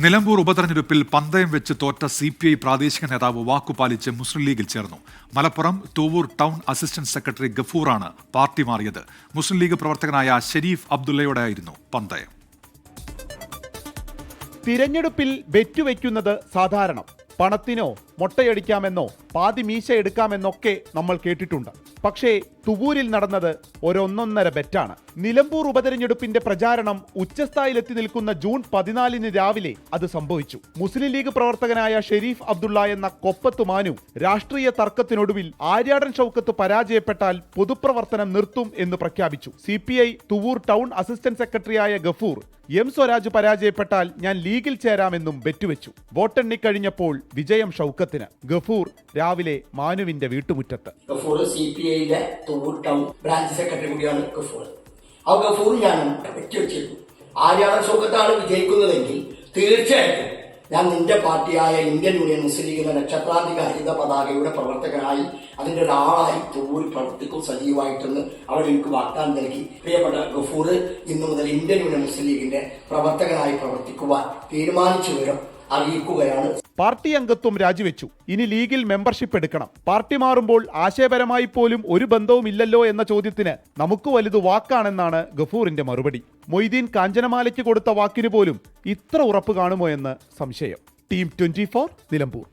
നിലമ്പൂർ ഉപതെരഞ്ഞെടുപ്പിൽ പന്തയം വെച്ച് തോറ്റ CPI പ്രാദേശിക നേതാവ് വാക്കുപാലിച്ച് മുസ്ലിം ലീഗിൽ ചേർന്നു. Malappuram Thuvvur town assistant secretary ഗഫൂറാണ് പാർട്ടി മാറിയത്. മുസ്ലിം ലീഗ് പ്രവർത്തകനായ ഷെരീഫ് അബ്ദുള്ളയോടായിരുന്നു പന്തയം. തിരഞ്ഞെടുപ്പിൽ ബെറ്റുവെക്കുന്നത് സാധാരണം. പണത്തിനോ മൊട്ടയടിക്കാമെന്നോ പാതി മീശ എടുക്കാമെന്നൊക്കെ നമ്മൾ കേട്ടിട്ടുണ്ട്. പക്ഷേ തുവൂരിൽ നടന്നത് ഒരൊന്നൊന്നര ബെറ്റാണ്. നിലമ്പൂർ ഉപതെരഞ്ഞെടുപ്പിന്റെ പ്രചാരണം ഉച്ചസ്ഥായിലെത്തി നിൽക്കുന്ന ജൂൺ 14 രാവിലെ അത് സംഭവിച്ചു. മുസ്ലിം ലീഗ് പ്രവർത്തകനായ ഷെരീഫ് അബ്ദുള്ള എന്ന കൊപ്പത്ത് മാനു രാഷ്ട്രീയ തർക്കത്തിനൊടുവിൽ ആര്യാടൻ ഷൗക്കത്ത് പരാജയപ്പെട്ടാൽ പൊതുപ്രവർത്തനം നിർത്തും എന്ന് പ്രഖ്യാപിച്ചു. CPI തുവൂർ ടൗൺ അസിസ്റ്റന്റ് സെക്രട്ടറിയായ ഗഫൂർ M സ്വരാജ് പരാജയപ്പെട്ടാൽ ഞാൻ ലീഗിൽ ചേരാമെന്നും ബെറ്റുവെച്ചു. വോട്ടെണ്ണിക്കഴിഞ്ഞപ്പോൾ വിജയം ഷൗക്കത്തിന്. ഗഫൂർ രാവിലെ മാനുവിന്റെ വീട്ടുമുറ്റത്ത്. ഗഫൂർ CPIയിലെ തുവൂർ ടൗൺ ബ്രാഞ്ച് സെക്രട്ടറി കൂടിയാണ് ഗഫൂർ. ആ ഗഫൂർ ഞാനും ബെറ്റുവെച്ചിരുന്നു. ആര്യാടൻ ഷൗക്കത്താണ് വിജയിക്കുന്നതെങ്കിൽ തീർച്ചയായിട്ടും ഞാൻ നിന്റെ പാർട്ടിയായ ഇന്ത്യൻ യൂണിയൻ മുസ്ലിം ലീഗിന്റെ നക്ഷത്രാധികാരിത പതാകയുടെ പ്രവർത്തകനായി അതിന്റെ ഒരാളായി തുവൂർ പ്രവർത്തിക്കും സജീവമായിട്ടെന്ന് അവർ എനിക്ക് വാഗ്ദാനം നൽകി. പ്രിയപ്പെട്ട ഗഫൂർ ഇന്നു മുതൽ ഇന്ത്യൻ യൂണിയൻ മുസ്ലിം ലീഗിന്റെ പ്രവർത്തകനായി പ്രവർത്തിക്കുവാൻ തീരുമാനിച്ചു വരും അറിയിക്കുകയാണ്. പാർട്ടി അംഗത്വം രാജിവെച്ചു. ഇനി ലീഗിൽ മെമ്പർഷിപ്പ് എടുക്കണം. പാർട്ടി മാറുമ്പോൾ ആശയപരമായി പോലും ഒരു ബന്ധവുമില്ലല്ലോ എന്ന ചോദ്യത്തിന് നമുക്ക് വലുത് വാക്കാണെന്നാണ് ഗഫൂറിന്റെ മറുപടി. മൊയ്തീൻ കാഞ്ചനമാലയ്ക്ക് കൊടുത്ത വാക്കിന് പോലും ഇത്ര ഉറപ്പ് കാണുമോ എന്ന് സംശയം. ടീം 24 നിലമ്പൂർ.